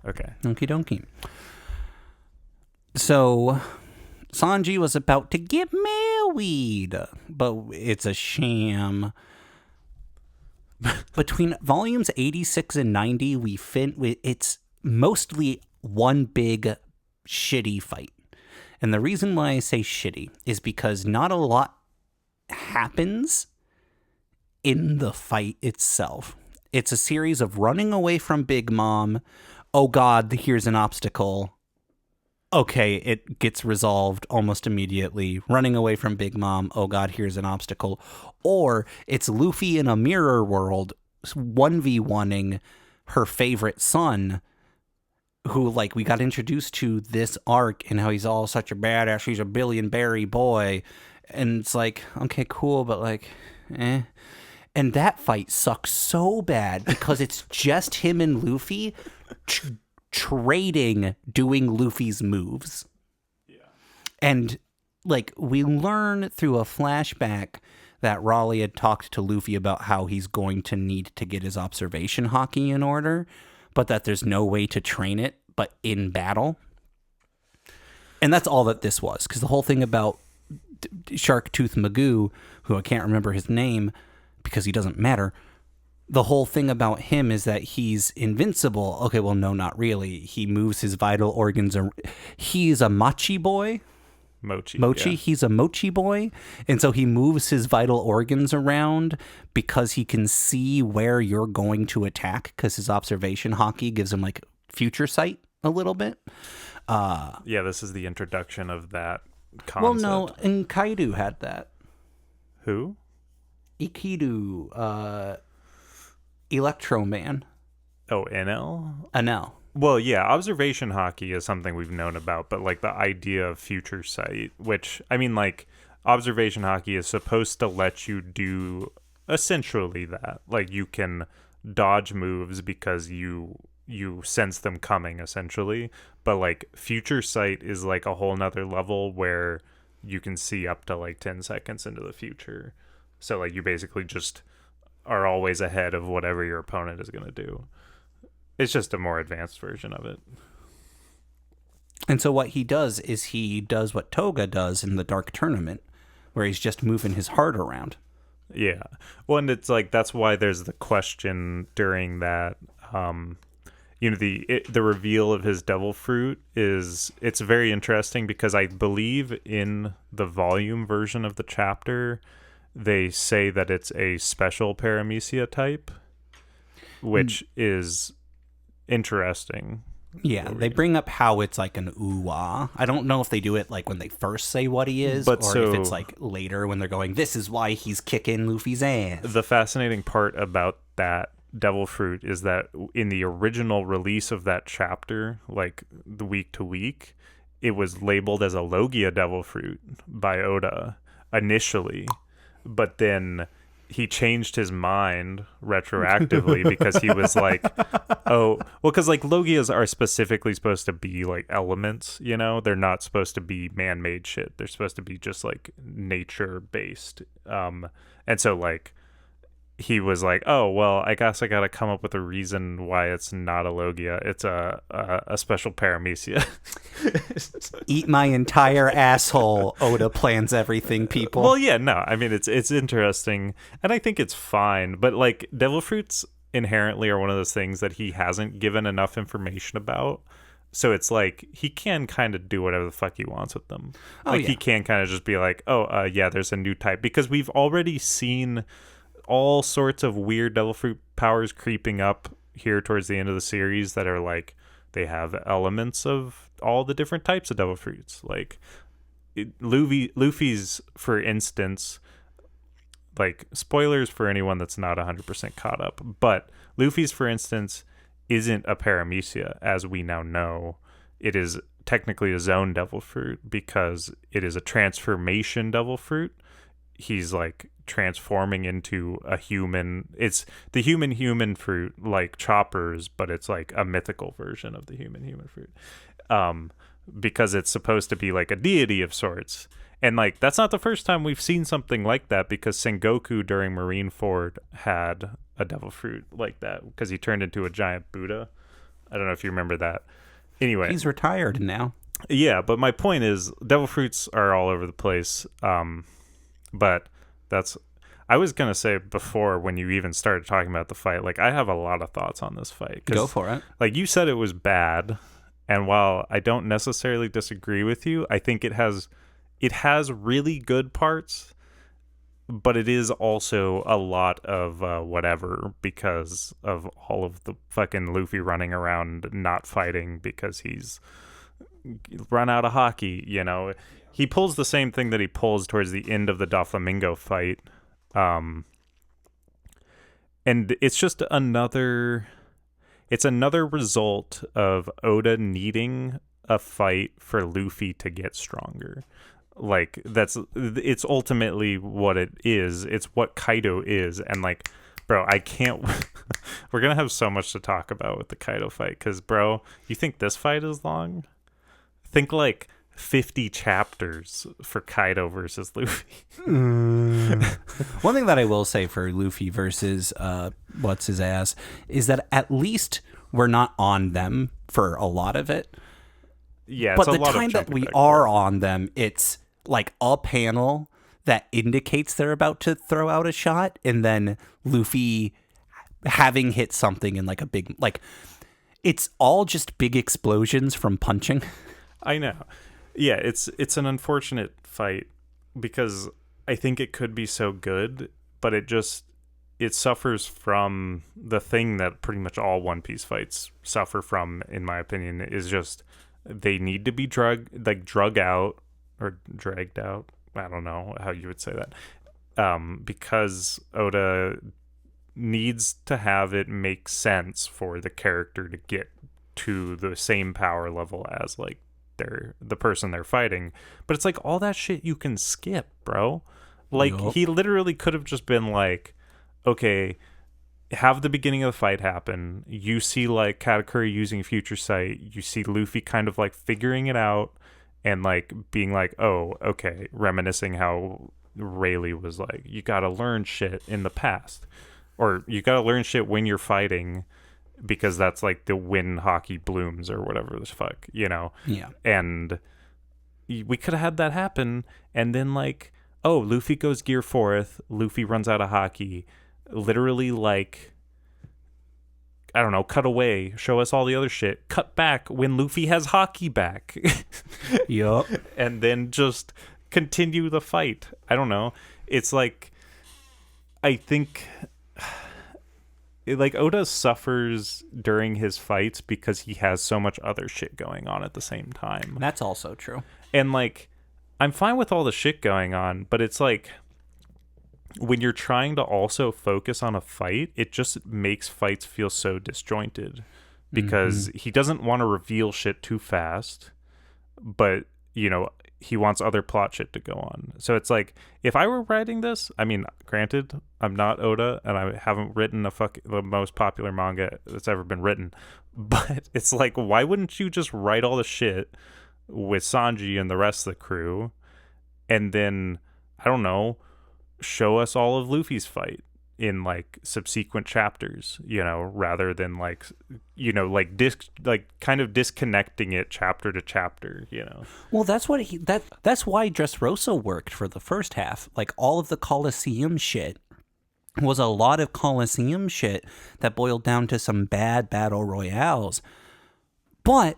Okay. Okie dokie. So Sanji was about to get married, but it's a sham. Between volumes 86 and 90, it's mostly one big shitty fight. And the reason why I say shitty is because not a lot happens in the fight itself. It's a series of running away from Big Mom. Oh God, here's an obstacle. Okay, it gets resolved almost immediately. Running away from Big Mom. Oh God, here's an obstacle. Or it's Luffy in a mirror world 1v1ing her favorite son, who, like, we got introduced to this arc and how he's all such a badass. He's a billion-berry boy. And it's like, okay, cool, but like, eh. And that fight sucks so bad because it's just him and Luffy trading doing Luffy's moves. Yeah. And like we learn through a flashback that Raleigh had talked to Luffy about how he's going to need to get his observation haki in order, but that there's no way to train it but in battle. And that's all that this was, because the whole thing about Shark Tooth Magoo, who I can't remember his name because he doesn't matter, the whole thing about him is that he's invincible. Okay, well, no, not really. He moves his vital organs. He's a mochi boy. Mochi. Yeah. He's a mochi boy. And so he moves his vital organs around because he can see where you're going to attack, because his observation haki gives him like future sight a little bit. Yeah, this is the introduction of that concept. Well, no, and Kaido had that. Who? Ikidu, Electro Man. Oh, NL? NL. Well, yeah, observation haki is something we've known about, but like the idea of future sight, which, I mean, like, observation haki is supposed to let you do essentially that. Like, you can dodge moves because you sense them coming, essentially. But like future sight is like a whole nother level where you can see up to like 10 seconds into the future. So like you basically just are always ahead of whatever your opponent is going to do. It's just a more advanced version of it. And so what he does is he does what Toga does in the Dark Tournament, where he's just moving his heart around. Yeah. Well, and it's like, that's why there's the question during that, the reveal of his devil fruit it's very interesting, because I believe in the volume version of the chapter, they say that it's a special paramecia type, which is interesting. Yeah, they bring up how it's like an ooh-ah. I don't know if they do it like when they first say what he is, if it's like later when they're going, this is why he's kicking Luffy's ass. The fascinating part about that devil fruit is that in the original release of that chapter, like the week to week, it was labeled as a Logia devil fruit by Oda initially, but then he changed his mind retroactively because he was like, oh, well, because like Logias are specifically supposed to be like elements, you know, they're not supposed to be man-made shit. They're supposed to be just like nature based. And so like he was like, oh, well, I guess I got to come up with a reason why it's not a Logia. It's a special paramecia. Eat my entire asshole. Oda plans everything, people. Well, yeah, no, I mean, it's interesting, and I think it's fine, but like devil fruits inherently are one of those things that he hasn't given enough information about. So it's like he can kind of do whatever the fuck he wants with them. He can kind of just be like, oh, yeah, there's a new type, because we've already seen all sorts of weird devil fruit powers creeping up here towards the end of the series that are like, they have elements of all the different types of devil fruits. Like Luffy's, for instance, like spoilers for anyone that's not 100% caught up, but Luffy's, for instance, isn't a paramecia as we now know. It is technically a zone devil fruit because it is a transformation devil fruit. He's like transforming into a human. It's the human fruit, like Chopper's, but it's like a mythical version of the human fruit, because it's supposed to be like a deity of sorts. And like that's not the first time we've seen something like that, because Sengoku during Marineford had a devil fruit like that, because he turned into a giant Buddha. I don't know if you remember that. Anyway, He's retired now. yeah, but my point is, devil fruits are all over the place. But that's. I was gonna say before when you even started talking about the fight, like I have a lot of thoughts on this fight. Go for it. Like you said, it was bad, and while I don't necessarily disagree with you, I think it has really good parts, but it is also a lot of whatever because of all of the fucking Luffy running around not fighting because he's run out of hockey. You know, he pulls the same thing that he pulls towards the end of the Doflamingo fight. And it's just another result of Oda needing a fight for Luffy to get stronger. Like it's ultimately what it is. It's what Kaido is. And like, bro, I can't, we're going to have so much to talk about with the Kaido fight. 'Cause bro, you think this fight is long? Think like 50 chapters for Kaido versus Luffy. One thing that I will say for Luffy versus what's his ass is that at least we're not on them for a lot of it. Yeah, but the time that we are on them, it's like a panel that indicates they're about to throw out a shot, and then Luffy having hit something in like a big, like it's all just big explosions from punching. I know. Yeah, it's an unfortunate fight because I think it could be so good, but it suffers from the thing that pretty much all One Piece fights suffer from, in my opinion, is just they need to be drug out or dragged out. I don't know how you would say that. Because Oda needs to have it make sense for the character to get to the same power level as like the person they're fighting. But it's like all that shit you can skip, bro. Like he literally could have just been like, okay, have the beginning of the fight happen, you see like Katakuri using future sight, you see Luffy kind of like figuring it out and like being like, oh, okay, reminiscing how Rayleigh was like, you gotta learn shit in the past, or you gotta learn shit when you're fighting, because that's like the when hockey blooms or whatever the fuck, you know? Yeah. And we could have had that happen, and then like, oh, Luffy goes Gear 4th, Luffy runs out of hockey, literally like, I don't know, cut away, show us all the other shit, cut back when Luffy has hockey back. Yup. And then just continue the fight. I don't know. It's like, I think like Oda suffers during his fights because he has so much other shit going on at the same time. That's also true. And like, I'm fine with all the shit going on, but it's like when you're trying to also focus on a fight, it just makes fights feel so disjointed because he doesn't want to reveal shit too fast, but you know, he wants other plot shit to go on. So it's like, if I were writing this, I mean, granted, I'm not Oda and I haven't written the most popular manga that's ever been written, but it's like, why wouldn't you just write all the shit with Sanji and the rest of the crew, and then, I don't know, show us all of Luffy's fight in like subsequent chapters, you know, rather than like, you know, like kind of disconnecting it chapter to chapter, you know. Well, that's what that's why Dressrosa worked for the first half. Like all of the Colosseum shit was a lot of Colosseum shit that boiled down to some bad battle royales. But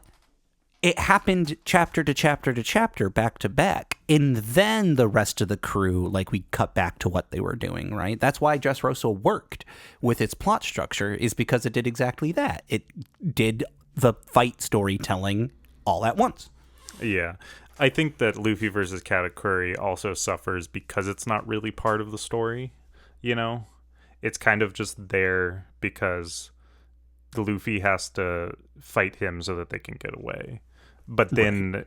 it happened chapter to chapter to chapter, back to back. And then the rest of the crew, like, we cut back to what they were doing, right? That's why Dressrosa worked with its plot structure, is because it did exactly that. It did the fight storytelling all at once. Yeah. I think that Luffy versus Katakuri also suffers because it's not really part of the story, you know? It's kind of just there because Luffy has to fight him so that they can get away. But then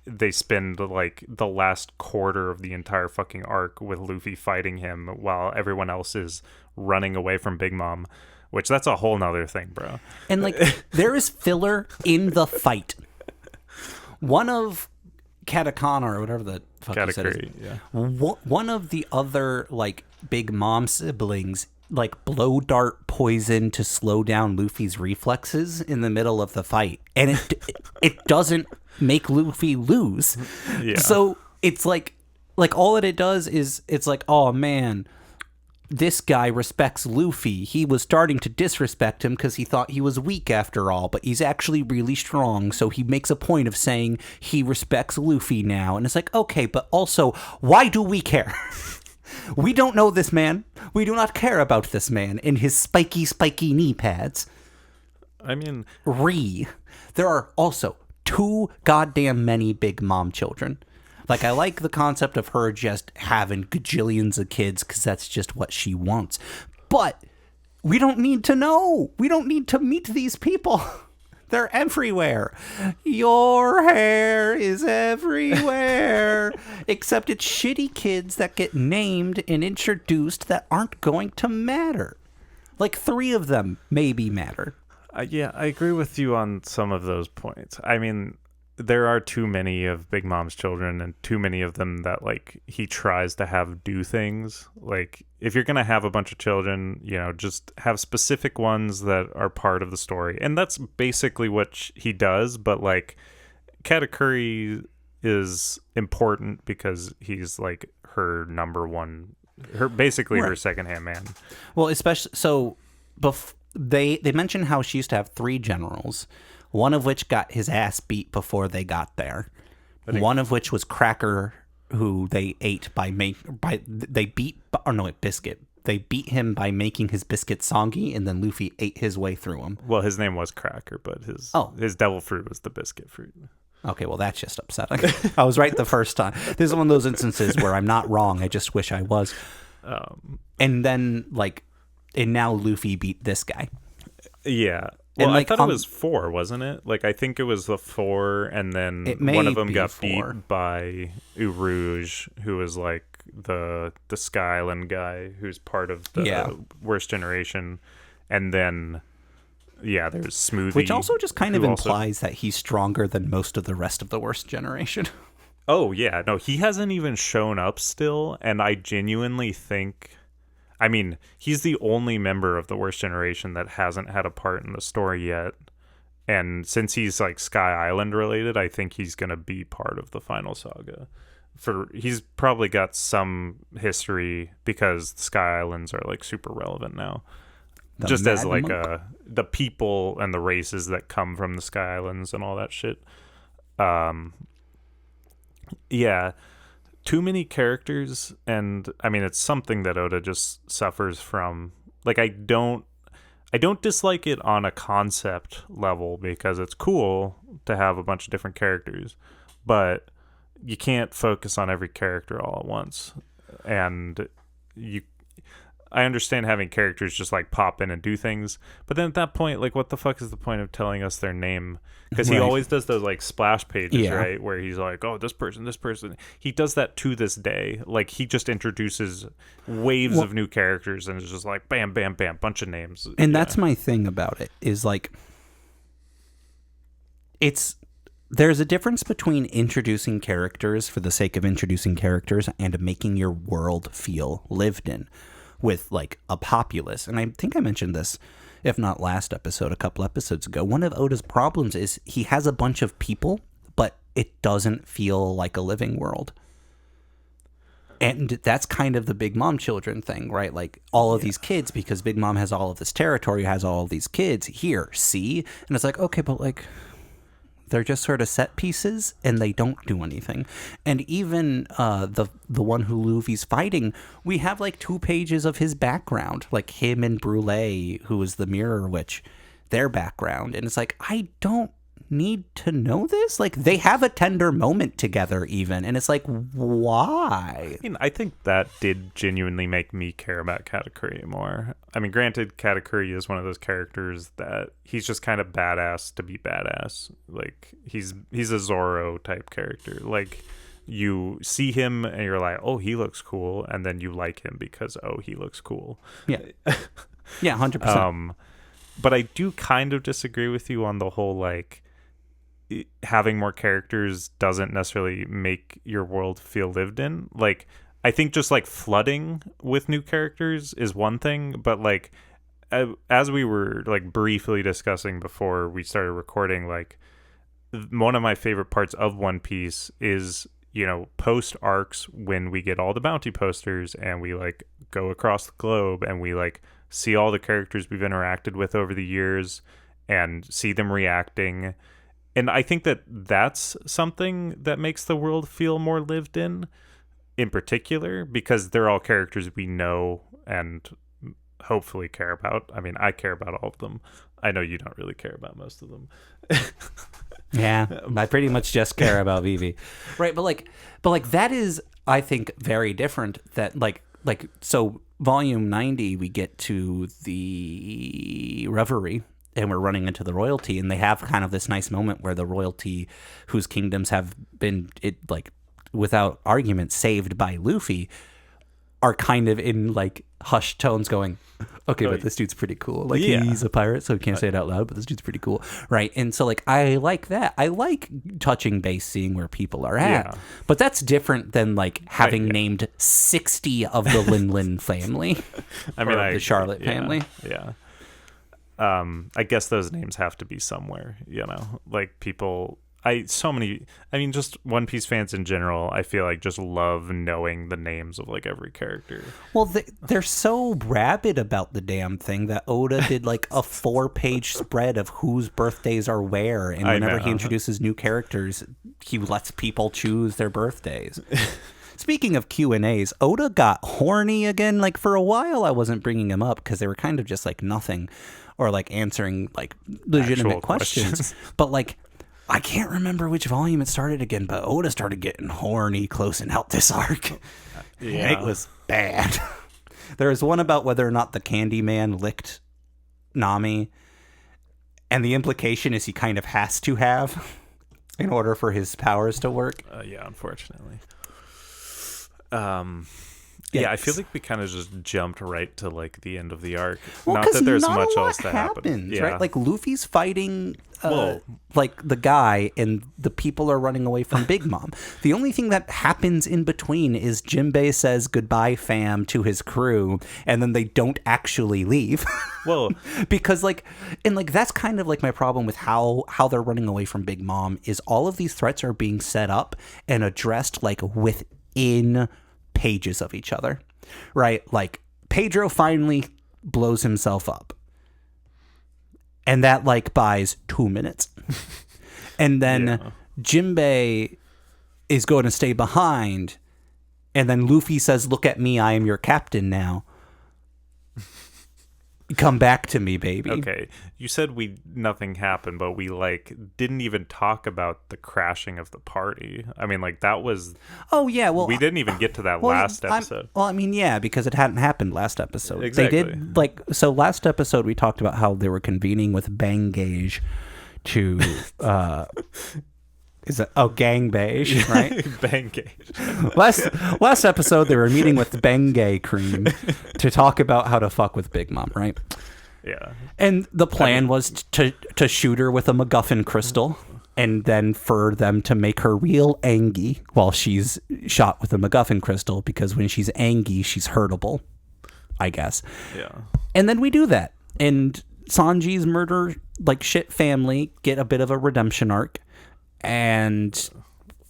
they spend like the last quarter of the entire fucking arc with Luffy fighting him while everyone else is running away from Big Mom, which that's a whole nother thing, bro. And like, there is filler in the fight. One of Katakana, or whatever the fuck you said, yeah. one of the other like Big Mom siblings like blow dart poison to slow down Luffy's reflexes in the middle of the fight, and it doesn't make Luffy lose. Yeah. So it's like all that it does is it's like, oh man, this guy respects Luffy. He was starting to disrespect him because he thought he was weak after all, but he's actually really strong. So he makes a point of saying he respects Luffy now. And it's like, okay, but also, why do we care? We don't know this man. We do not care about this man in his spiky knee pads. I mean, there are also too goddamn many Big Mom children. Like, I like the concept of her just having gajillions of kids because that's just what she wants. But we don't need to know. We don't need to meet these people. They're everywhere. Your hair is everywhere. Except it's shitty kids that get named and introduced that aren't going to matter. Like 3 of them maybe matter. Yeah, I agree with you on some of those points. I mean, there are too many of Big Mom's children and too many of them that, like, he tries to have do things. Like, if you're going to have a bunch of children, you know, just have specific ones that are part of the story. And that's basically what he does. But, like, Katakuri is important because he's, like, her number one, basically her second-hand man. Well, especially, so they mentioned how she used to have 3 generals. One of which got his ass beat before they got there. One of which was Cracker, who they ate Biscuit. They beat him by making his biscuit soggy, and then Luffy ate his way through him. Well, his name was Cracker, but his devil fruit was the biscuit fruit. Okay, well, that's just upsetting. I was right the first time. This is one of those instances where I'm not wrong. I just wish I was. And then, and now Luffy beat this guy. Yeah. Well, I thought it was 4, wasn't it? Like, I think it was the 4, and then one of them got 4. Beat by Urouge, who was like the Sky Island guy, who's part of the Worst Generation, and then there's Smoothie, which also just kind of implies that he's stronger than most of the rest of the Worst Generation. Oh yeah, no, he hasn't even shown up still, and I genuinely think. I mean, he's the only member of the Worst Generation that hasn't had a part in the story yet. And since he's like Sky Island related, I think he's going to be part of the final saga. He's probably got some history because the Sky Islands are like super relevant now. Just as like the people and the races that come from the Sky Islands and all that shit. Yeah. Too many characters, and I mean it's something that Oda just suffers from. Like, I don't dislike it on a concept level because it's cool to have a bunch of different characters, but you can't focus on every character all at once. And I understand having characters just like pop in and do things, but then at that point, like, what the fuck is the point of telling us their name? Because he always does those like splash pages, right? Where he's like, oh, this person. He does that to this day. Like, he just introduces waves of new characters and it's just like bam, bam, bam, bunch of names. And that's my thing about it is like, there's a difference between introducing characters for the sake of introducing characters and making your world feel lived in with like a populace. And I think I mentioned this, if not last episode, a couple episodes ago. One of Oda's problems is he has a bunch of people, but it doesn't feel like a living world. And that's kind of the Big Mom children thing, right? Like, all of these kids, because Big Mom has all of this territory, has all of these kids. Here, see? And it's like, okay, but like, they're just sort of set pieces and they don't do anything. And even the one who Luffy's fighting, we have like 2 pages of his background, like him and Brûlé, who is the Mirror Witch, their background. And it's like, I don't need to know this. Like, they have a tender moment together even, and it's like, why? I mean, I think that did genuinely make me care about Katakuri more. I mean, granted, Katakuri is one of those characters that he's just kind of badass to be badass. Like, he's a Zoro type character. Like, you see him and you're like, oh, he looks cool, and then you like him because, oh, he looks cool. Yeah. Yeah, 100%. But I do kind of disagree with you on the whole, like, having more characters doesn't necessarily make your world feel lived in. Like, I think just like flooding with new characters is one thing, but like as we were like briefly discussing before we started recording, like one of my favorite parts of One Piece is, you know, post arcs when we get all the bounty posters and we like go across the globe and we like see all the characters we've interacted with over the years and see them reacting. And I think that that's something that makes the world feel more lived in particular, because they're all characters we know and hopefully care about. I mean, I care about all of them. I know you don't really care about most of them. Yeah, I pretty much just care about Vivi. Right, but like that is, I think, very different. That like so volume 90 we get to the Reverie and we're running into the royalty, and they have kind of this nice moment where the royalty whose kingdoms have been without argument saved by Luffy are kind of in like hushed tones going, okay, but this dude's pretty cool. Like, he's a pirate, so he can't say it out loud, but this dude's pretty cool. Right. And so like, I like that. I like touching base, seeing where people are at, but that's different than like having named 60 of the Lin Lin family. I mean, the Charlotte family. Yeah. I guess those names have to be somewhere, you know, like people, just One Piece fans in general, I feel like just love knowing the names of like every character. Well, they're so rabid about the damn thing that Oda did like a 4-page spread of whose birthdays are where, and whenever he introduces new characters, he lets people choose their birthdays. Speaking of Q&As, Oda got horny again. Like for a while I wasn't bringing him up because they were kind of just like nothing, or like answering like legitimate questions. But like, I can't remember which volume it started again, but Oda started getting horny closing out this arc. Yeah. It was bad. There was one about whether or not the Candyman licked Nami, and the implication is he kind of has to have in order for his powers to work. Yeah, unfortunately. Yeah, I feel like we kind of just jumped right to like the end of the arc. Well, not that there's not much a lot else that happens, right? Like Luffy's fighting like the guy, and the people are running away from Big Mom. The only thing that happens in between is Jinbei says goodbye, fam, to his crew, and then they don't actually leave. Well, because like, and like that's kind of like my problem with how they're running away from Big Mom is all of these threats are being set up and addressed like within pages of each other, right? Like Pedro finally blows himself up, and that like buys 2 minutes, and then Jinbei is going to stay behind, and then Luffy says, "Look at me, I am your captain now. Come back to me, baby." Okay, you said nothing happened, but we like didn't even talk about the crashing of the party. I mean, like that was. Oh yeah, well we didn't even get to that last episode. Because it hadn't happened last episode. Exactly. They did so last episode we talked about how they were convening with Bangage to. Is it gang beige, right? Bangage. Last episode they were meeting with Bengay Cream to talk about how to fuck with Big Mom, right? Yeah. And the plan was to shoot her with a MacGuffin crystal, and then for them to make her real angry while she's shot with a MacGuffin crystal, because when she's angry, she's hurtable, I guess. Yeah. And then we do that, and Sanji's murder like shit family get a bit of a redemption arc. And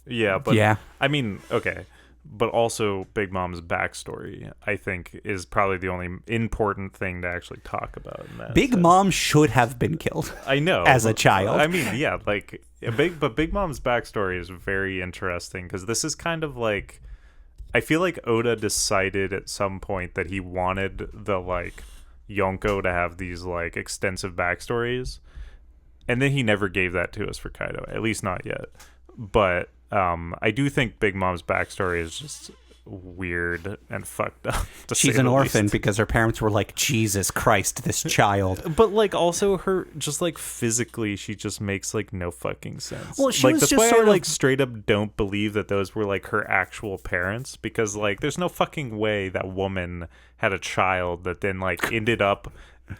I mean, okay, but also Big Mom's backstory, I think, is probably the only important thing to actually talk about in that. Big Mom should have been killed. I know, as a child. I mean, yeah, like Big Mom's backstory is very interesting, because this is kind of like, I feel like Oda decided at some point that he wanted the like Yonko to have these like extensive backstories. And then he never gave that to us for Kaido, at least not yet. But I do think Big Mom's backstory is just weird and fucked up. She's an orphan because her parents were like, Jesus Christ, this child. But like also her, just like physically, she just makes like no fucking sense. Well, she like was that's just why sort I like of... straight up don't believe that those were like her actual parents, because like there's no fucking way that woman had a child that then like ended up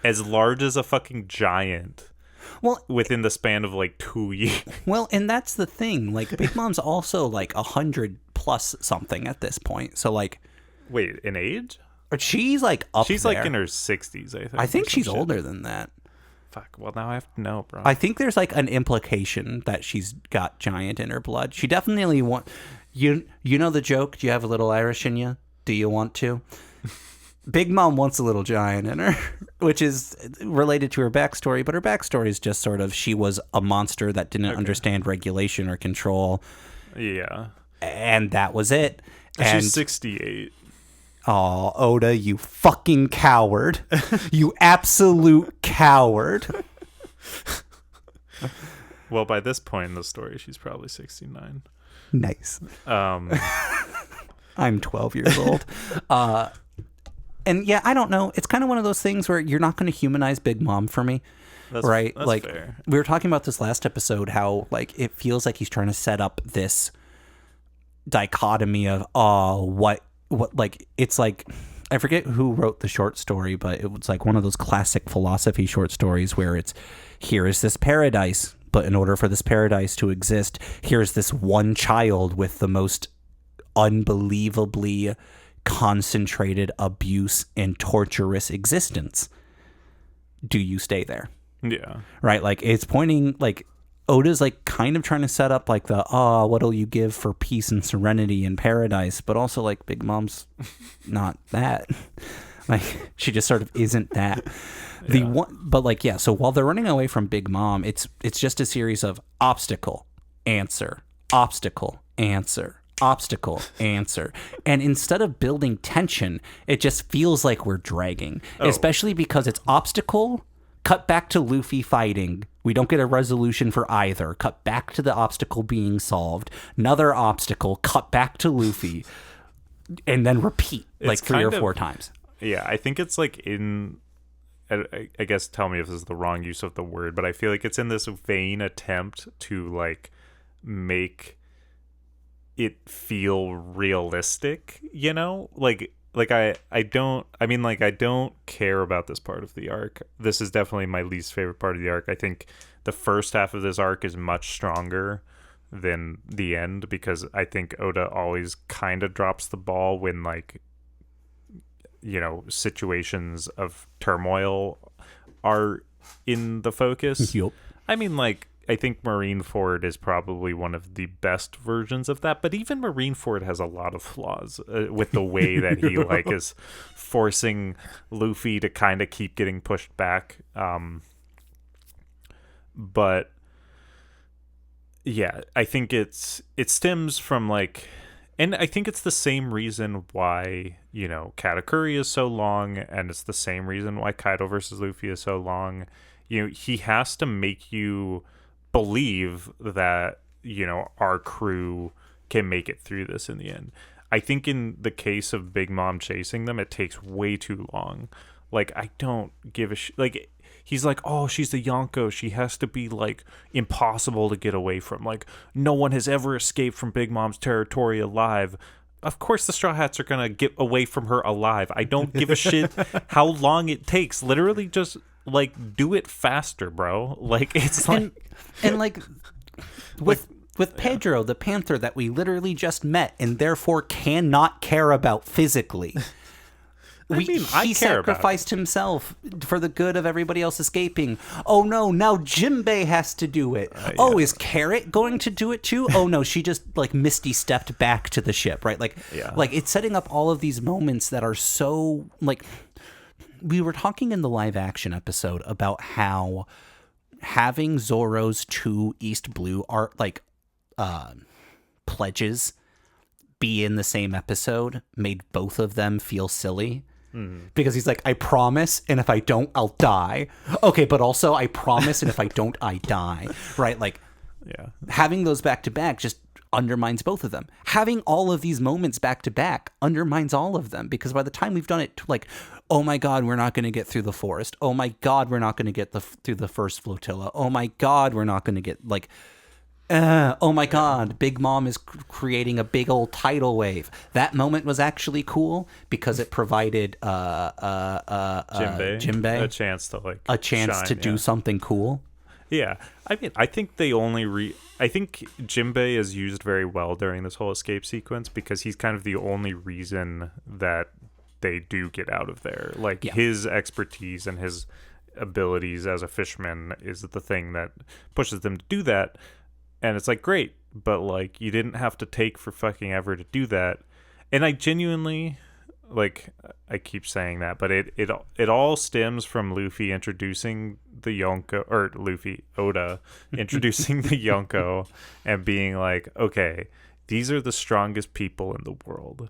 as large as a fucking giant. Well, within the span of like 2 years. Well, and that's the thing. Like, Big Mom's also like 100+ plus something at this point. So like, wait, in age? She's like up She's there. like in her 60s, I think. I think she's shit. older than that. Fuck. Well, now I have to know, bro. I think there's like an implication that she's got giant in her blood. She definitely you know the joke, do you have a little Irish in you? Do you want to? Big Mom wants a little giant in her, which is related to her backstory, but her backstory is just sort of she was a monster that didn't understand regulation or control. Yeah. And that was it. And she's 68. oh, Oda, you fucking coward. You absolute coward. Well, by this point in the story, she's probably 69. Nice. I'm 12 years old. And yeah, I don't know. It's kind of one of those things where you're not going to humanize Big Mom for me. Right? That's like fair. We were talking about this last episode, how like it feels like he's trying to set up this dichotomy of what like it's like I forget who wrote the short story, but it was like one of those classic philosophy short stories where it's here is this paradise, but in order for this paradise to exist, here's this one child with the most unbelievably concentrated abuse and torturous existence. Do you stay there? Yeah. Right? Like it's pointing like Oda's like kind of trying to set up like the what'll you give for peace and serenity in paradise, but also like Big Mom's not that. Like she just sort of isn't that. The one, but like yeah. So while they're running away from Big Mom, it's just a series of obstacle, answer, obstacle, answer, obstacle, answer, and instead of building tension, it just feels like we're dragging, especially because it's obstacle. Cut back to Luffy fighting. We don't get a resolution for either. Cut back to the obstacle being solved. Another obstacle. Cut back to Luffy. And then repeat like It's 3 or 4 times. Yeah, I think it's like I guess tell me if this is the wrong use of the word, but I feel like it's in this vain attempt to like make it feel realistic, you know? I don't care about this part of the arc. This is definitely my least favorite part of the arc. I think the first half of this arc is much stronger than the end because I think Oda always kind of drops the ball when like, you know, situations of turmoil are in the focus. Yep. I mean, like, I think Marineford is probably one of the best versions of that, but even Marineford has a lot of flaws with the way that he like is forcing Luffy to kind of keep getting pushed back. But yeah, I think it stems from like, and I think it's the same reason why, you know, Katakuri is so long, and it's the same reason why Kaido versus Luffy is so long. You know, he has to make you believe that, you know, our crew can make it through this in the end. I think in the case of Big Mom chasing them, it takes way too long. Like, I don't give a like, he's like, oh, she's the Yonko. She has to be, like, impossible to get away from. Like, no one has ever escaped from Big Mom's territory alive. Of course the Straw Hats are going to get away from her alive. I don't give a shit how long it takes. Literally just, like, do it faster, bro. Like, it's like... And like, with Pedro, the panther that we literally just met and therefore cannot care about physically... He sacrificed himself for the good of everybody else escaping. Oh no, now Jinbei has to do it. Oh, is Carrot going to do it too? Oh no, she just like Misty stepped back to the ship, right? Like it's setting up all of these moments that are so like. We were talking in the live action episode about how having Zoro's 2 East Blue art like pledges be in the same episode made both of them feel silly. Because he's like, I promise, and if I don't, I'll die. Okay, but also I promise, and if I don't, I die. Right? Like, having those back to back just undermines both of them. Having all of these moments back to back undermines all of them, because by the time we've done it, like, oh my God, we're not going to get through the forest. Oh my God, we're not going to get through the first flotilla. Oh my God, we're not going to get like. Oh my God, Big Mom is creating a big old tidal wave. That moment was actually cool because it provided Jinbei a chance to like a chance shine, to do something cool. Yeah, I mean, I think they only I think Jinbei is used very well during this whole escape sequence because he's kind of the only reason that they do get out of there. Like Yeah. his expertise and his abilities as a fisherman is the thing that pushes them to do that. And it's like, great, but like you didn't have to take for fucking ever to do that. And I genuinely, like, I keep saying that, but it all stems from Luffy introducing the Yonko, or Luffy, Oda introducing the Yonko and being like, okay, these are the strongest people in the world.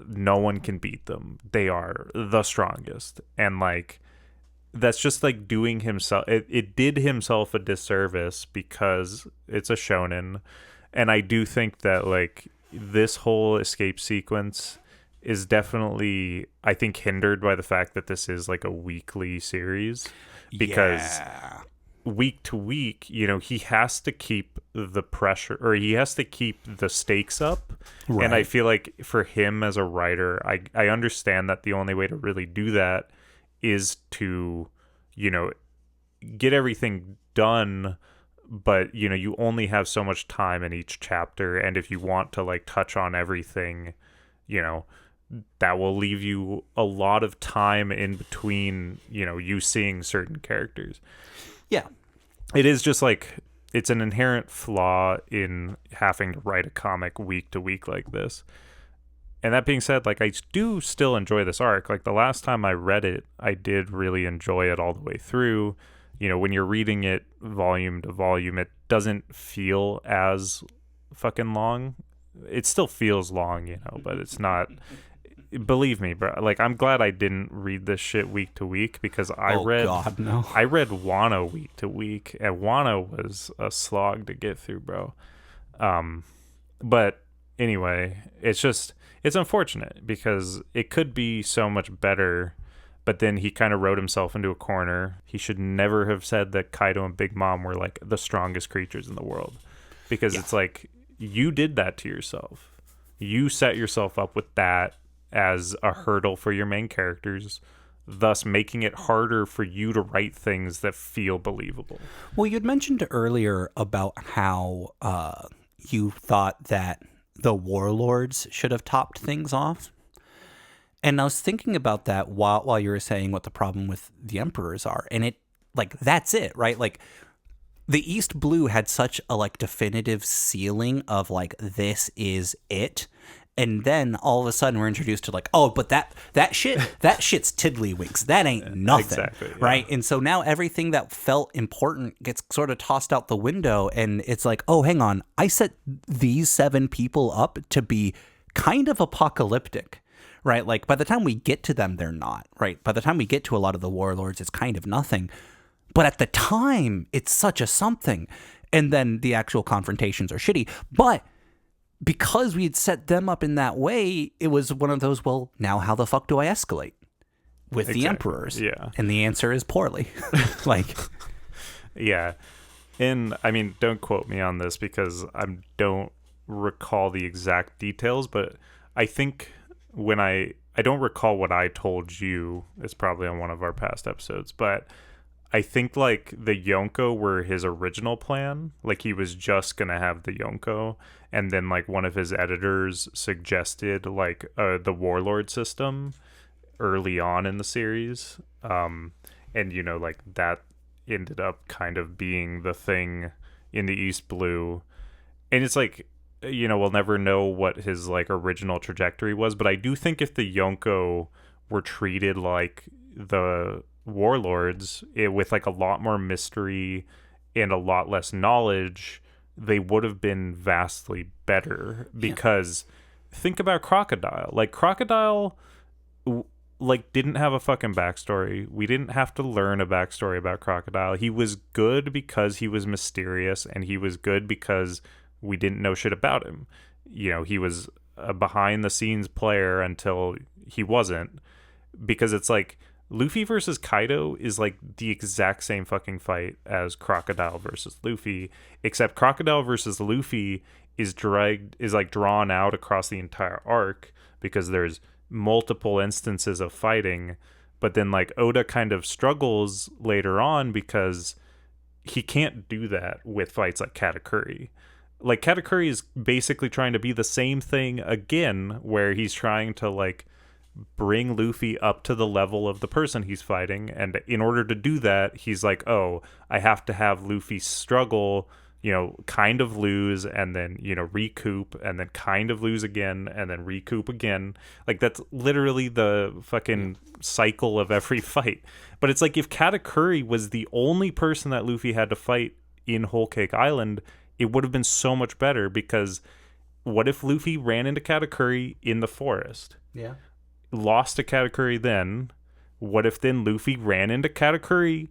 No one can beat them. They are the strongest. And like, that's just like doing himself, it did himself a disservice because it's a shonen. And I do think that like this whole escape sequence is definitely, I think, hindered by the fact that this is like a weekly series, because week to week, you know, he has to keep the pressure, or he has to keep the stakes up. Right. And I feel like for him as a writer, I understand that the only way to really do that is to, you know, get everything done, but you know, you only have so much time in each chapter, and if you want to like touch on everything, you know, that will leave you a lot of time in between, you know, you seeing certain characters. Yeah. It is just like, it's an inherent flaw in having to write a comic week to week like this. And that being said, like, I do still enjoy this arc. Like, the last time I read it, I did really enjoy it all the way through. You know, when you're reading it volume to volume, it doesn't feel as fucking long. It still feels long, you know, but it's not. Believe me, bro. Like, I'm glad I didn't read this shit week to week, because I read Wano week to week, and Wano was a slog to get through, bro. But anyway, it's unfortunate because it could be so much better, but then he kind of wrote himself into a corner. He should never have said that Kaido and Big Mom were like the strongest creatures in the world, because it's like, you did that to yourself. You set yourself up with that as a hurdle for your main characters, thus making it harder for you to write things that feel believable. Well, you'd mentioned earlier about how you thought that the warlords should have topped things off. And I was thinking about that while you were saying what the problem with the emperors are. And it, like, that's it, right? Like, the East Blue had such a, like, definitive ceiling of, like, this is it. And then all of a sudden we're introduced to like, oh, but that shit's tiddlywinks. That ain't nothing, exactly, yeah. Right? And so now everything that felt important gets sort of tossed out the window, and it's like, oh, hang on, I set these 7 people up to be kind of apocalyptic, right? Like, by the time we get to them, they're not, right? By the time we get to a lot of the warlords, it's kind of nothing. But at the time, it's such a something. And then the actual confrontations are shitty. But because we had set them up in that way, it was one of those, well, now how the fuck do I escalate with the emperors? Yeah. And the answer is poorly. Like, yeah. And I mean, don't quote me on this because I don't recall the exact details, but I think when I don't recall what I told you, it's probably on one of our past episodes, but I think like the Yonko were his original plan. Like, he was just going to have the Yonko, and then like one of his editors suggested like the warlord system early on in the series. And you know, like that ended up kind of being the thing in the East Blue. And it's like, you know, we'll never know what his like original trajectory was, but I do think if the Yonko were treated like the warlords, with like a lot more mystery and a lot less knowledge, they would have been vastly better. Because think about Crocodile. Like, Crocodile like didn't have a fucking backstory. We didn't have to learn a backstory about Crocodile. He was good because he was mysterious, and he was good because we didn't know shit about him. You know, he was a behind the scenes player until he wasn't. Because it's like, Luffy versus Kaido is like the exact same fucking fight as Crocodile versus Luffy, except Crocodile versus Luffy is like drawn out across the entire arc because there's multiple instances of fighting. But then like Oda kind of struggles later on because he can't do that with fights like Katakuri. Like, Katakuri is basically trying to be the same thing again, where he's trying to, like, bring Luffy up to the level of the person he's fighting. And in order to do that, he's like, oh, I have to have Luffy struggle, kind of lose, and then, recoup, and then kind of lose again, and then recoup again. Like, that's literally the fucking cycle of every fight. But it's like, if Katakuri was the only person that Luffy had to fight in Whole Cake Island, it would have been so much better, because what if Luffy ran into Katakuri in the forest? Yeah. Lost to Katakuri then? What if then Luffy ran into Katakuri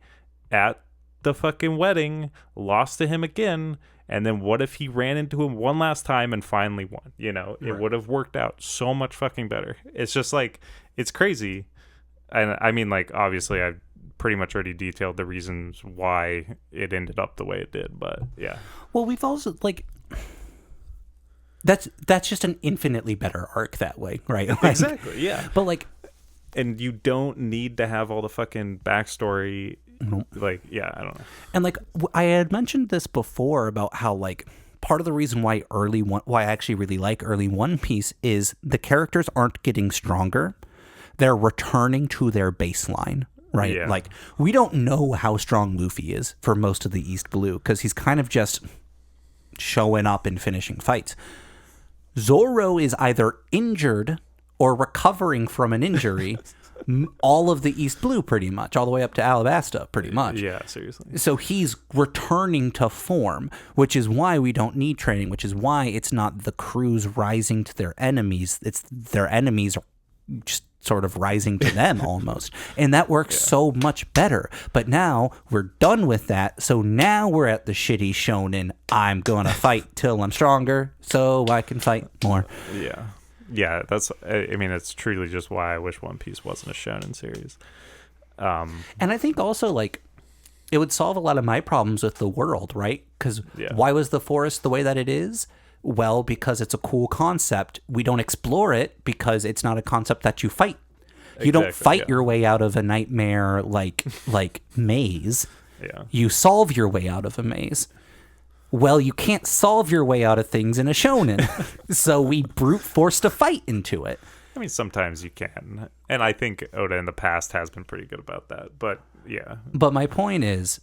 at the fucking wedding, lost to him again, and then what if he ran into him one last time and finally won? It would have worked out so much fucking better. It's just like, it's crazy. And I mean, like, obviously I've pretty much already detailed the reasons why it ended up the way it did, but yeah. Well, we've also, like, that's just an infinitely better arc that way, right? Like, exactly, yeah. But, like, and you don't need to have all the fucking backstory. Like, yeah, I don't know. And, like, I had mentioned this before about how, like, part of the reason why I actually really like early One Piece is the characters aren't getting stronger. They're returning to their baseline, right? Yeah. Like, we don't know how strong Luffy is for most of the East Blue, because he's kind of just showing up and finishing fights. Zoro is either injured or recovering from an injury all of the East Blue, pretty much, all the way up to Alabasta, pretty much. Yeah, seriously. So he's returning to form, which is why we don't need training, which is why it's not the crews rising to their enemies. It's their enemies just sort of rising to them almost. And that works so much better. But now we're done with that. So now we're at the shitty shonen, I'm going to fight till I'm stronger so I can fight more. Yeah. Yeah, I mean, it's truly just why I wish One Piece wasn't a shonen series. And I think also, like, it would solve a lot of my problems with the world, right? Because why was the forest the way that it is? Well, because it's a cool concept. We don't explore it because it's not a concept that you fight. You don't fight your way out of a nightmare like maze. Yeah. You solve your way out of a maze. Well, you can't solve your way out of things in a shonen. So we brute forced a fight into it. I mean, sometimes you can. And I think Oda in the past has been pretty good about that. But yeah. But my point is,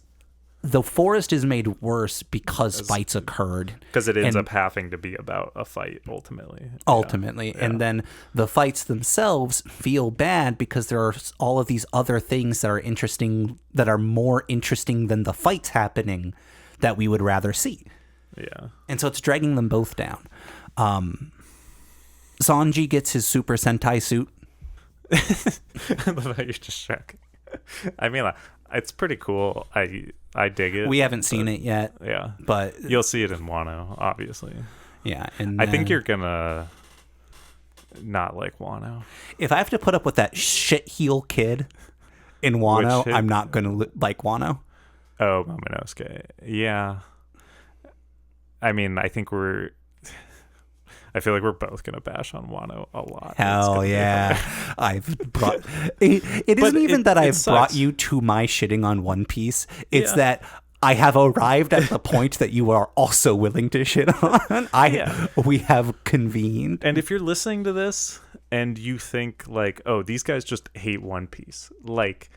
the forest is made worse because fights occurred. Because it ends up having to be about a fight, ultimately. Ultimately. Yeah. And then the fights themselves feel bad because there are all of these other things that are interesting, that are more interesting than the fights happening, that we would rather see. Yeah. And so it's dragging them both down. Sanji gets his Super Sentai suit. I love how you're just shocking. I mean, it's pretty cool. I dig it. We haven't seen it yet. Yeah. But you'll see it in Wano, obviously. Yeah. And I think you're going to not like Wano. If I have to put up with that shit heel kid in Wano, I'm not going to like Wano. Oh, Momonosuke. Yeah. I mean, I feel like we're both going to bash on Wano a lot. Hell yeah. I've brought... It isn't even that I've brought you to my shitting on One Piece. It's that I have arrived at the point that you are also willing to shit on. We have convened. And if you're listening to this and you think like, oh, these guys just hate One Piece, like...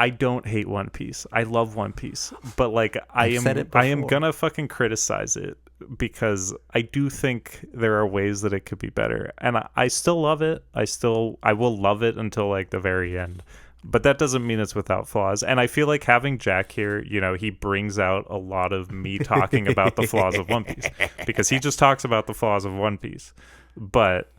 I don't hate One Piece. I love One Piece, but like I am gonna fucking criticize it because I do think there are ways that it could be better, and I still love it. I will love it until like the very end, but that doesn't mean it's without flaws. And I feel like having Jack here, he brings out a lot of me talking about the flaws of One Piece because he just talks about the flaws of One Piece, but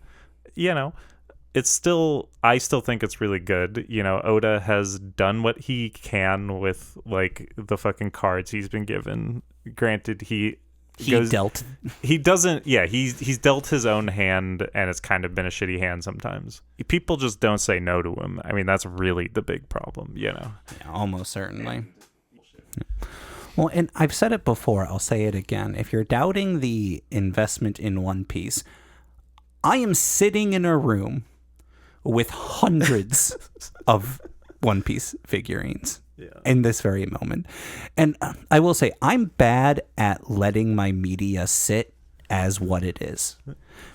I still think it's really good. Oda has done what he can with like the fucking cards he's been given. Granted, he's dealt his own hand, and it's kind of been a shitty hand sometimes. People just don't say no to him. I mean, that's really the big problem, Yeah, almost certainly. Well, and I've said it before, I'll say it again. If you're doubting the investment in One Piece, I am sitting in a room with hundreds of One Piece figurines. in this very moment. And I will say, I'm bad at letting my media sit as what it is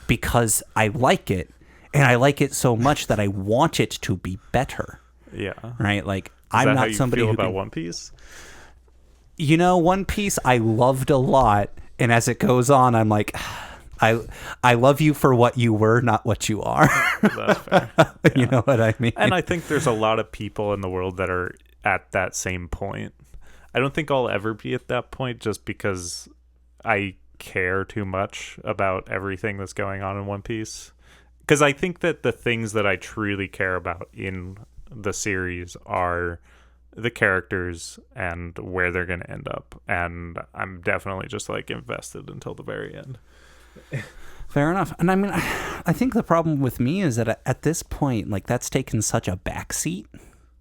because I like it, and I like it so much that I want it to be better. Yeah. Right? Like, Is I'm that not how you somebody feel who about can, One Piece? you know, One Piece I loved a lot, and as it goes on, I'm like, I love you for what you were, not what you are. That's fair. You know what I mean? And I think there's a lot of people in the world that are at that same point. I don't think I'll ever be at that point just because I care too much about everything that's going on in One Piece. Because I think that the things that I truly care about in the series are the characters and where they're going to end up. And I'm definitely just like invested until the very end. Fair enough. And I mean, I think the problem with me is that at this point, like, that's taken such a backseat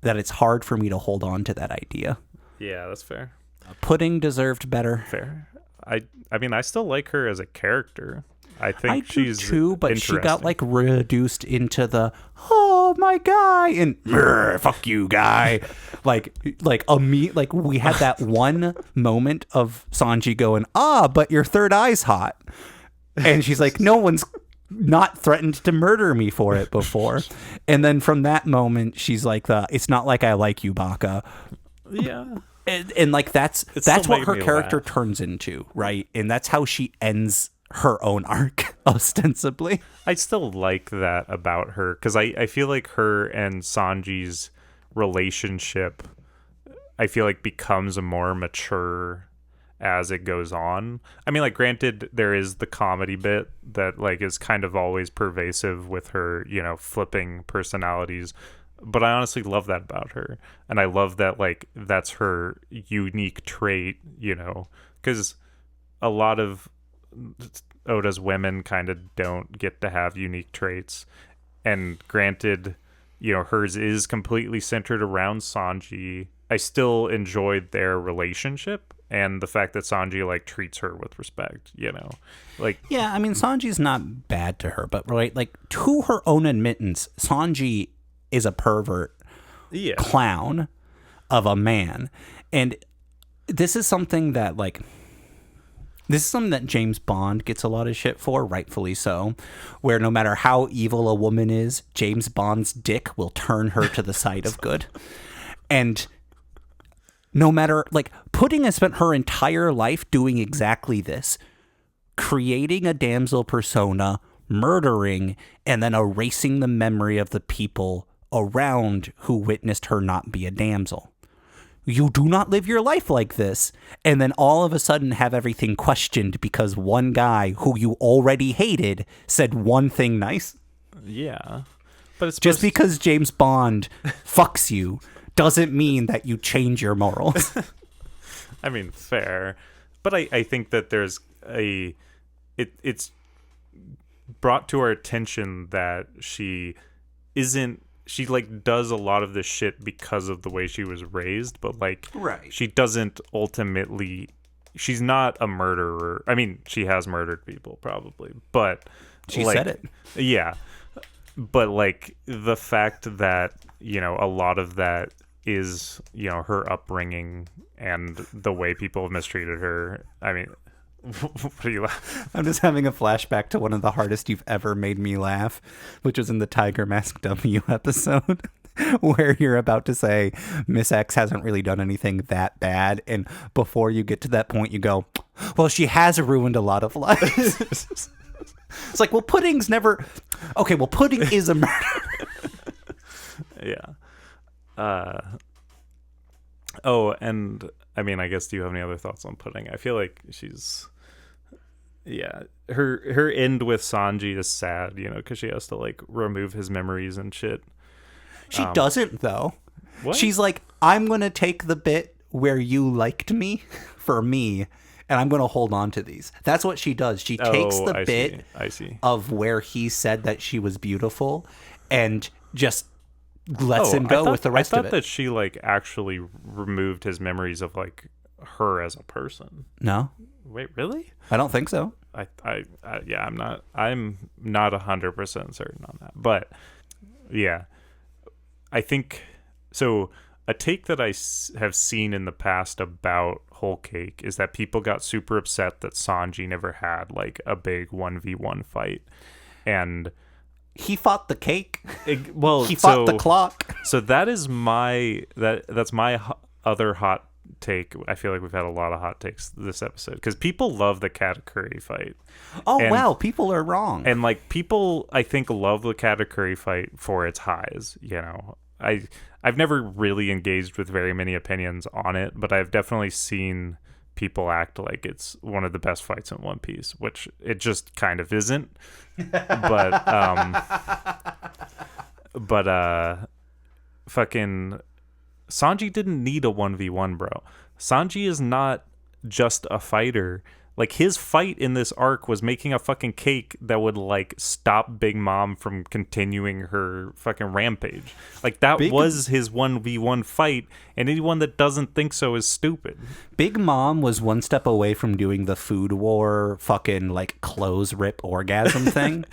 that it's hard for me to hold on to that idea. Yeah, that's fair. Pudding deserved better. Fair. I mean, I still like her as a character. I think I do she's too, but she got interesting. like reduced into the my guy and fuck you guy, like we had that one moment of Sanji going but your third eye's hot, and she's like, no one's not threatened to murder me for it before, and then from that moment she's like, it's not like I like you, Baka. Yeah. And like that's still what made her me character laugh. turns into, right? And that's how she ends her own arc, ostensibly. I still like that about her because I feel like her and Sanji's relationship, I feel like, becomes more mature as it goes on. I mean, like, granted, there is the comedy bit that like is kind of always pervasive with her, you know, flipping personalities. But I honestly love that about her. And I love that, like, that's her unique trait, you know, because a lot of Oda's women kind of don't get to have unique traits. And granted, you know, hers is completely centered around Sanji. I still enjoyed their relationship and the fact that Sanji, like, treats her with respect, you know, like, Yeah, I mean, Sanji's not bad to her, but right, like, to her own admittance, Sanji is a pervert yeah, clown of a man. And this is something that, like, this is something that James Bond gets a lot of shit for, rightfully so, where no matter how evil a woman is, James Bond's dick will turn her to the side of good. And no matter, like, Pudding has spent her entire life doing exactly this, creating a damsel persona, murdering, and then erasing the memory of the people around who witnessed her not be a damsel. You do not live your life like this, and then all of a sudden have everything questioned because one guy who you already hated said one thing nice. yeah. But it's Just because James Bond fucks you doesn't mean that you change your morals. I mean, fair. But I think that there's it's brought to our attention that she like does a lot of this shit because of the way she was raised, but like, Right. she doesn't ultimately, she's not a murderer. I mean, she has murdered people probably, but She like, said it. Yeah. But like the fact that, you know, a lot of that is, you know, her upbringing and the way people have mistreated her. I mean, what are you laughing? I'm just having a flashback to one of the hardest you've ever made me laugh, which was in the Tiger Mask W episode, where you're about to say Miss X hasn't really done anything that bad, and before you get to that point, you go, well, she has ruined a lot of lives. It's like, well, Pudding's never... Okay, well, Pudding is a murderer. Yeah. Oh, and I mean, I guess, do you have any other thoughts on Pudding? I feel like she's... Yeah, her end with Sanji is sad, you know, because she has to like remove his memories and shit. She doesn't, though. What? She's like, I'm going to take the bit where you liked me for me, and I'm going to hold on to these. That's what she does. She takes the bit I see. of where he said that she was beautiful and just lets him go with the rest I of thought it. that she like actually removed his memories of like her as a person. No, Wait, really? I don't think so. Yeah, I'm not 100% certain on that, but yeah, I think so. a take that have seen in the past about Whole Cake is that people got super upset that Sanji never had like a big 1v1 fight. And he fought the cake. He fought the clock. So that is that's my other hot take. I feel like we've had a lot of hot takes this episode because people love the Katakuri fight. Oh, wow, people are wrong. And like people, I think, love the Katakuri fight for its highs. You know, I've never really engaged with very many opinions on it, but I've definitely seen people act like it's one of the best fights in One Piece, which it just kind of isn't. But fucking Sanji didn't need a 1v1, bro. Sanji is not just a fighter. Like, his fight in this arc was making a fucking cake that would, like, stop Big Mom from continuing her fucking rampage. Like, that was his 1v1 fight, and anyone that doesn't think so is stupid. Big Mom was one step away from doing the food war fucking, like, clothes rip orgasm thing.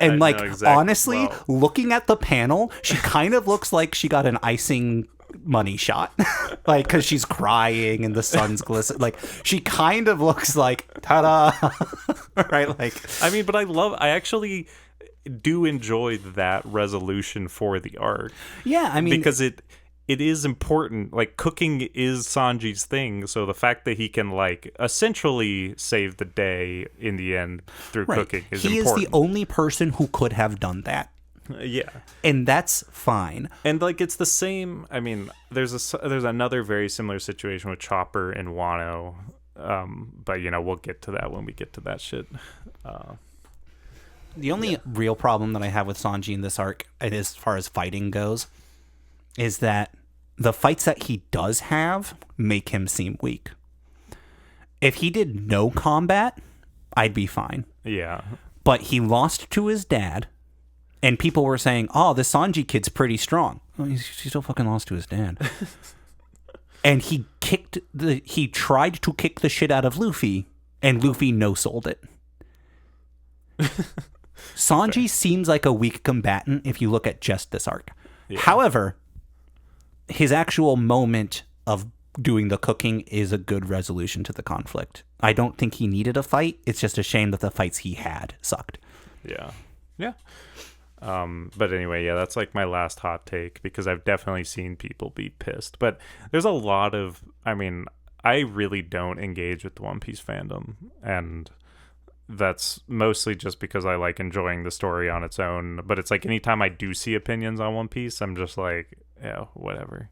And, like, honestly, looking at the panel, she kind of looks like she got an icing money shot. Like, because she's crying and the sun's glistening. Like, she kind of looks like, ta-da. Right? Like, I mean, but I actually do enjoy that resolution for the arc. Yeah, I mean, because it is important. Like, cooking is Sanji's thing, so the fact that he can, like, essentially save the day in the end through cooking is important. He is the only person who could have done that. Yeah, and that's fine. And like, it's the same. I mean, there's another very similar situation with Chopper and Wano, but you know, we'll get to that when we get to that shit. The only real problem that I have with Sanji in this arc, and as far as fighting goes, is that the fights that he does have make him seem weak. If he did no combat, I'd be fine. Yeah, but he lost to his dad. And people were saying, oh, the Sanji kid's pretty strong. Well, he still fucking lost to his dad. And he tried to kick the shit out of Luffy, and Luffy no-sold it. Sanji seems like a weak combatant if you look at just this arc. Yeah. However, his actual moment of doing the cooking is a good resolution to the conflict. I don't think he needed a fight. It's just a shame that the fights he had sucked. Yeah. Yeah. But anyway, yeah, that's like my last hot take because I've definitely seen people be pissed. But there's a lot of, I mean, I really don't engage with the One Piece fandom, and that's mostly just because I like enjoying the story on its own. But it's like anytime I do see opinions on One Piece, I'm just like, yeah, whatever.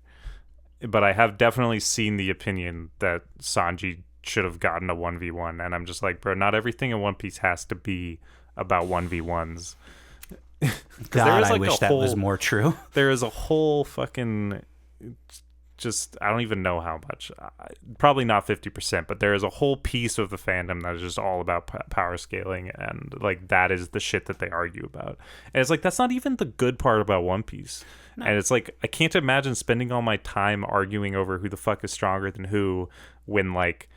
But I have definitely seen the opinion that Sanji should have gotten a 1v1, and I'm just like, bro, not everything in One Piece has to be about 1v1s. God, I wish that was more true. There is a whole fucking, just, I don't even know how much, probably not 50%, but there is a whole piece of the fandom that is just all about power scaling, and like that is the shit that they argue about. And it's like, that's not even the good part about One Piece. No. And it's like, I can't imagine spending all my time arguing over who the fuck is stronger than who when like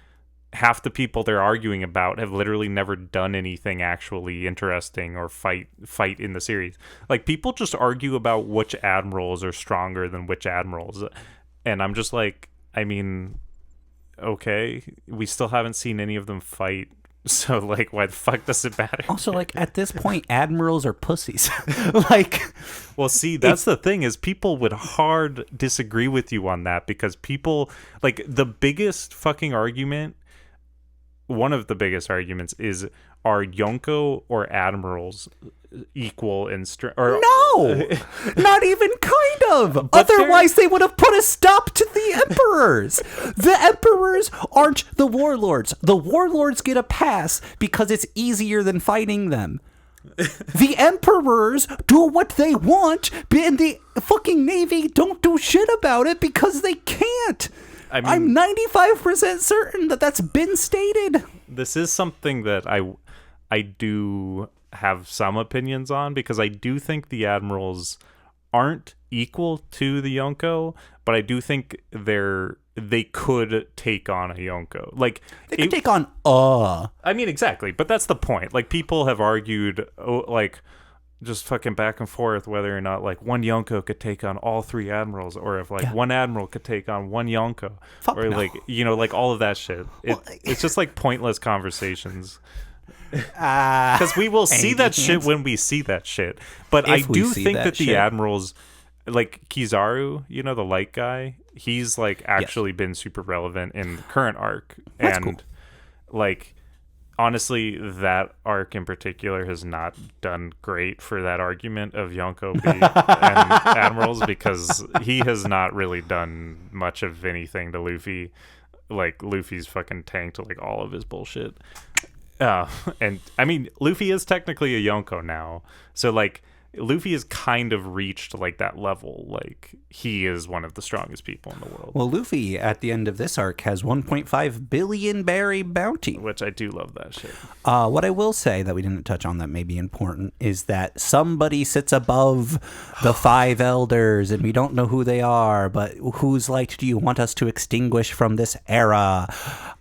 half the people they're arguing about have literally never done anything actually interesting or fight in the series. Like, people just argue about which admirals are stronger than which admirals. And I'm just like, I mean, okay, we still haven't seen any of them fight. So, like, why the fuck does it matter? Also, like, at this point, admirals are pussies. Like, well, see, that's the thing, is people would hard disagree with you on that, because people, like, the biggest fucking argument, one of the biggest arguments is, are Yonko or admirals equal in strength? No! Not even kind of! Otherwise, they would have put a stop to the emperors! The emperors aren't the warlords. The warlords get a pass because it's easier than fighting them. The emperors do what they want, and the fucking Navy don't do shit about it because they can't. I mean, I'm 95% certain that that's been stated. This is something that I do have some opinions on, because I do think the admirals aren't equal to the Yonko, but I do think they could take on a Yonko. Like, they could take on I mean, exactly, but that's the point. Like, people have argued, like, just fucking back and forth whether or not like one Yonko could take on all three admirals, or if like one admiral could take on one Yonko, or no. like like all of that shit. It's just like pointless conversations. Because we will see that shit when we see that shit. But I do think that the admirals, like Kizaru, the light guy, he's like actually been super relevant in the current arc. That's and cool. Like, honestly, that arc in particular has not done great for that argument of Yonko and admirals, because he has not really done much of anything to Luffy. Like, Luffy's fucking tanked like all of his bullshit. And I mean, Luffy is technically a Yonko now, so like Luffy has kind of reached like that level. Like, he is one of the strongest people in the world. Well, Luffy at the end of this arc has 1.5 billion berry bounty, which I do love that shit. What I will say that we didn't touch on that may be important is that somebody sits above the five elders, and we don't know who they are, but whose light do you want us to extinguish from this era?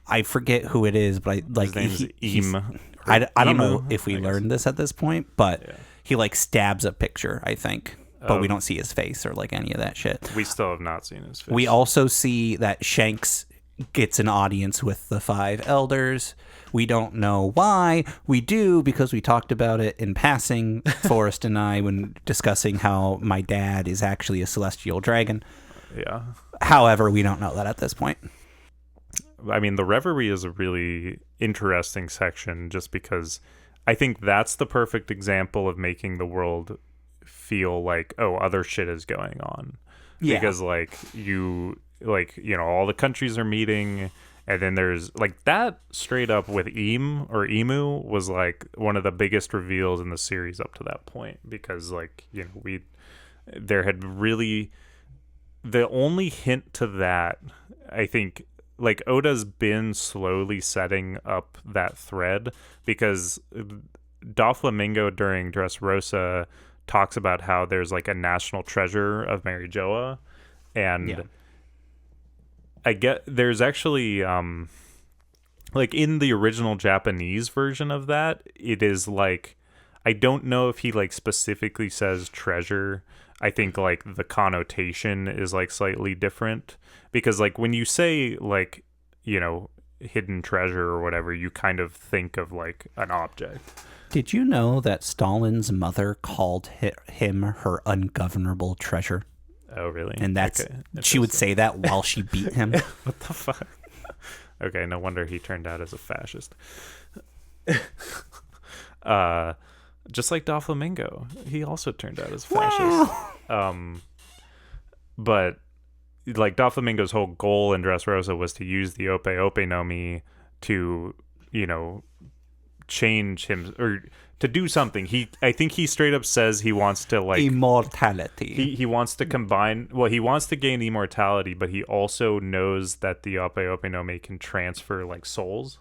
I forget who it is, but his name's Eam. I don't know if we learned this at this point, but he like stabs a picture, I think, but we don't see his face or like any of that shit. We still have not seen his face. We also see that Shanks gets an audience with the five elders. We don't know why. We do because we talked about it in passing, Forrest and I, when discussing how my dad is actually a celestial dragon. Yeah. However, we don't know that at this point. I mean, the Reverie is a really interesting section just because I think that's the perfect example of making the world feel like, oh, other shit is going on. Yeah. Because like all the countries are meeting, and then there's like that straight up with Emu was like one of the biggest reveals in the series up to that point, because like, there had really, the only hint to that, I think, like Oda's been slowly setting up that thread, because Doflamingo during Dressrosa talks about how there's like a national treasure of Mary Joa, and I get there's actually like in the original Japanese version of that, it is like, I don't know if he like specifically says treasure. I think like the connotation is like slightly different, because like when you say like, hidden treasure or whatever, you kind of think of like an object. Did you know that Stalin's mother called him her ungovernable treasure? Oh, really? And she would say that while she beat him. What the fuck? Okay, no wonder he turned out as a fascist. Just like Doflamingo, he also turned out as fascist. Wow. But like Doflamingo's whole goal in Dressrosa was to use the Ope Ope no Mi to, change him, or to do something. I think he straight up says he wants to like immortality. He wants to combine. Well, he wants to gain immortality, but he also knows that the Ope Ope no Mi can transfer like souls.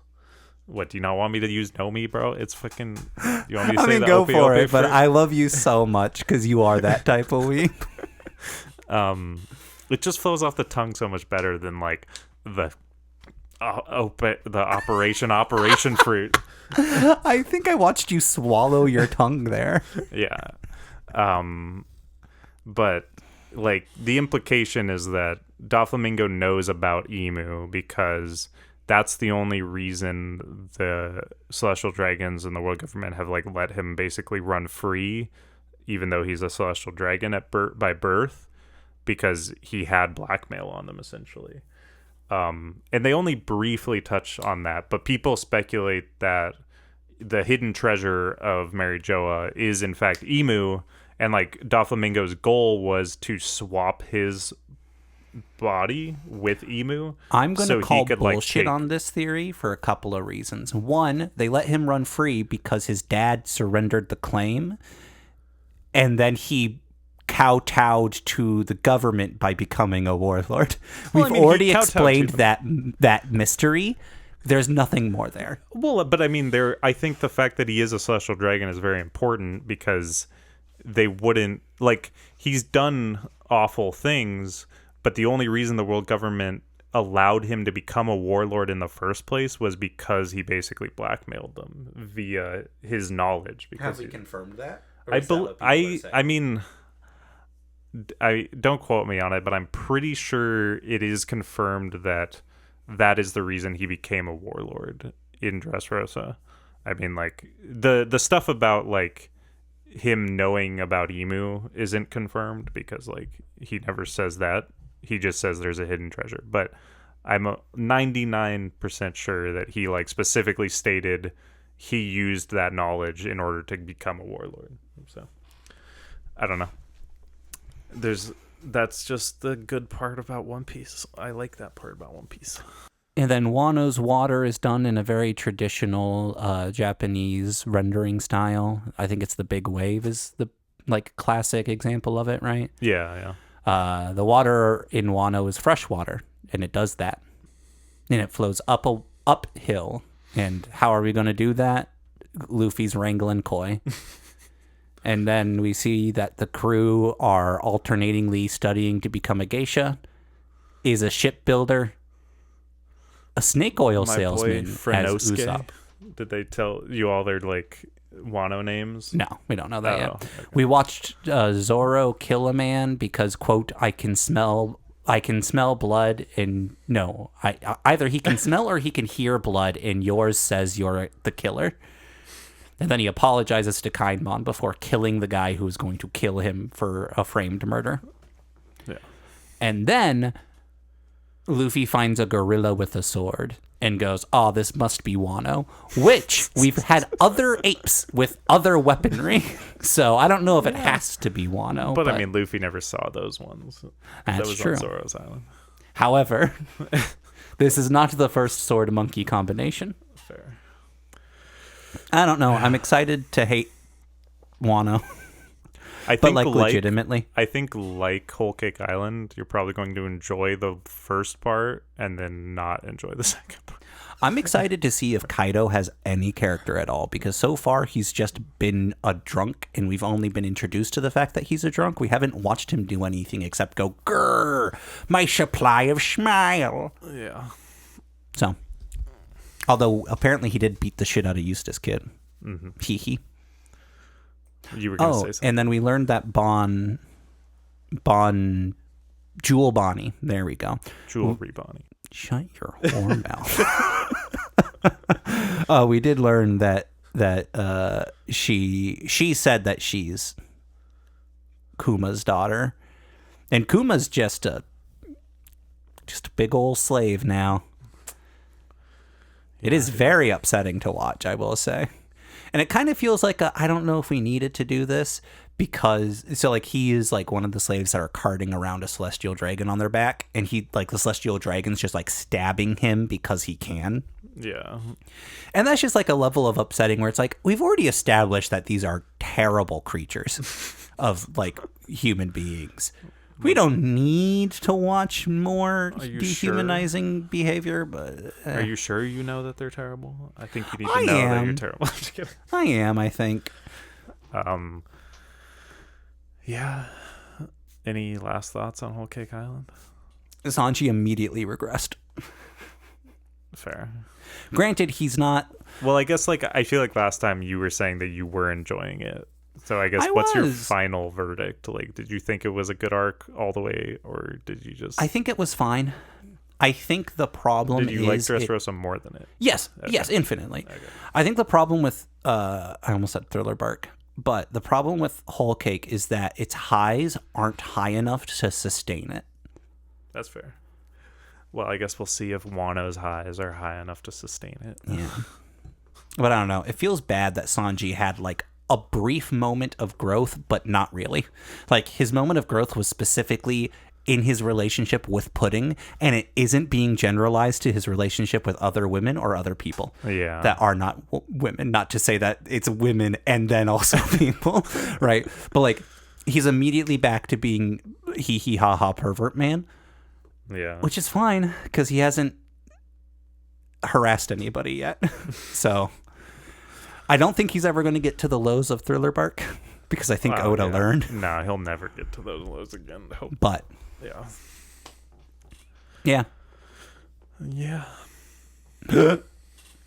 What, do you not want me to use Nomi, bro? It's fucking. You want me to say that? Go for it, but I love you so much because you are that type of weeb. It just flows off the tongue so much better than like the Operation Fruit. I think I watched you swallow your tongue there. Yeah. But like the implication is that Doflamingo knows about Emu, because that's the only reason the Celestial Dragons and the world government have like let him basically run free, even though he's a Celestial Dragon by birth, because he had blackmail on them essentially. And they only briefly touch on that, but people speculate that the hidden treasure of Mary Joa is in fact Emu, and like Doflamingo's goal was to swap his body with Emu. I'm going to call bullshit on this theory for a couple of reasons. One, they let him run free because his dad surrendered the claim, and then he kowtowed to the government by becoming a warlord. We've already explained that mystery. There's nothing more there. Well, but I mean, I think the fact that he is a Celestial Dragon is very important, because they wouldn't, like, he's done awful things, but the only reason the world government allowed him to become a warlord in the first place was because he basically blackmailed them via his knowledge. Have we confirmed that? Or is that what people are saying? I mean, I don't quote me on it, but I'm pretty sure it is confirmed that that is the reason he became a warlord in Dressrosa. I mean, like the stuff about like him knowing about Emu isn't confirmed because like he never says that. He just says there's a hidden treasure. But I'm 99% sure that he like specifically stated he used that knowledge in order to become a warlord. So I don't know. That's just the good part about One Piece. I like that part about One Piece. And then Wano's water is done in a very traditional Japanese rendering style. I think it's the big wave is the like classic example of it, right? Yeah, yeah. The water in Wano is fresh water, and it does that. And it flows uphill. And how are we going to do that? Luffy's wrangling Koi. And then we see that the crew are alternatingly studying to become a geisha, is a shipbuilder, a snake oil salesman as Usopp. Did they tell you all their like Wano names? No, we don't know that yet. Okay. We watched Zoro kill a man because, quote, I can smell blood, and no, either he can smell or he can hear blood, and yours says you're the killer. And then he apologizes to Kainmon before killing the guy who was going to kill him for a framed murder. Yeah. And then Luffy finds a gorilla with a sword and goes, oh, this must be Wano, which we've had other apes with other weaponry. So I don't know if it has to be Wano. But I mean, Luffy never saw those ones. That's that was true. on Zoro's Island. However, this is not the first sword monkey combination. Fair. I don't know. I'm excited to hate Wano. I think but like legitimately. I think like Whole Cake Island, you're probably going to enjoy the first part and then not enjoy the second part. I'm excited to see if Kaido has any character at all, because so far he's just been a drunk, and we've only been introduced to the fact that he's a drunk. We haven't watched him do anything except go, grrr, my supply of smile. Yeah. So, although apparently he did beat the shit out of Eustace Kid. Mm-hmm. Hee. You were going to say something. And then we learned that Jewel Bonnie. There we go. Jewelry Bonnie. Shut your whore mouth. We did learn that she said that she's Kuma's daughter, and Kuma's just a big old slave now. It is very upsetting to watch, I will say. And it kind of feels like I don't know if we needed to do this, because he is like one of the slaves that are carting around a celestial dragon on their back, and the celestial dragon's just like stabbing him because he can. Yeah. And that's just like a level of upsetting where it's like, we've already established that these are terrible creatures of like human beings. We don't need to watch more dehumanizing behavior, but... Are you sure you know that they're terrible? I think you need to know that you're terrible. I'm just kidding. I am, I think. Yeah. Any last thoughts on Whole Cake Island? Sanji immediately regressed. Fair. Granted, he's not... Well, I guess I feel like last time you were saying that you were enjoying it. So I guess what's your final verdict? Like, did you think it was a good arc all the way, or did you just... I think it was fine. I think the problem is... Did you like Dressrosa more than it? Yes. Okay. Yes, infinitely. Okay. I think the problem with... I almost said Thriller Bark. But the problem with Whole Cake is that its highs aren't high enough to sustain it. That's fair. Well, I guess we'll see if Wano's highs are high enough to sustain it. Yeah. But I don't know. It feels bad that Sanji had like a brief moment of growth, but not really. Like, his moment of growth was specifically in his relationship with Pudding, and it isn't being generalized to his relationship with other women or other people that are not women. Not to say that it's women and then also people, right? But like, he's immediately back to being hee ha ha pervert man. Yeah. Which is fine, because he hasn't harassed anybody yet. So I don't think he's ever going to get to the lows of Thriller Bark, because I think Oda learned. No, he'll never get to those lows again. But yeah. Yeah.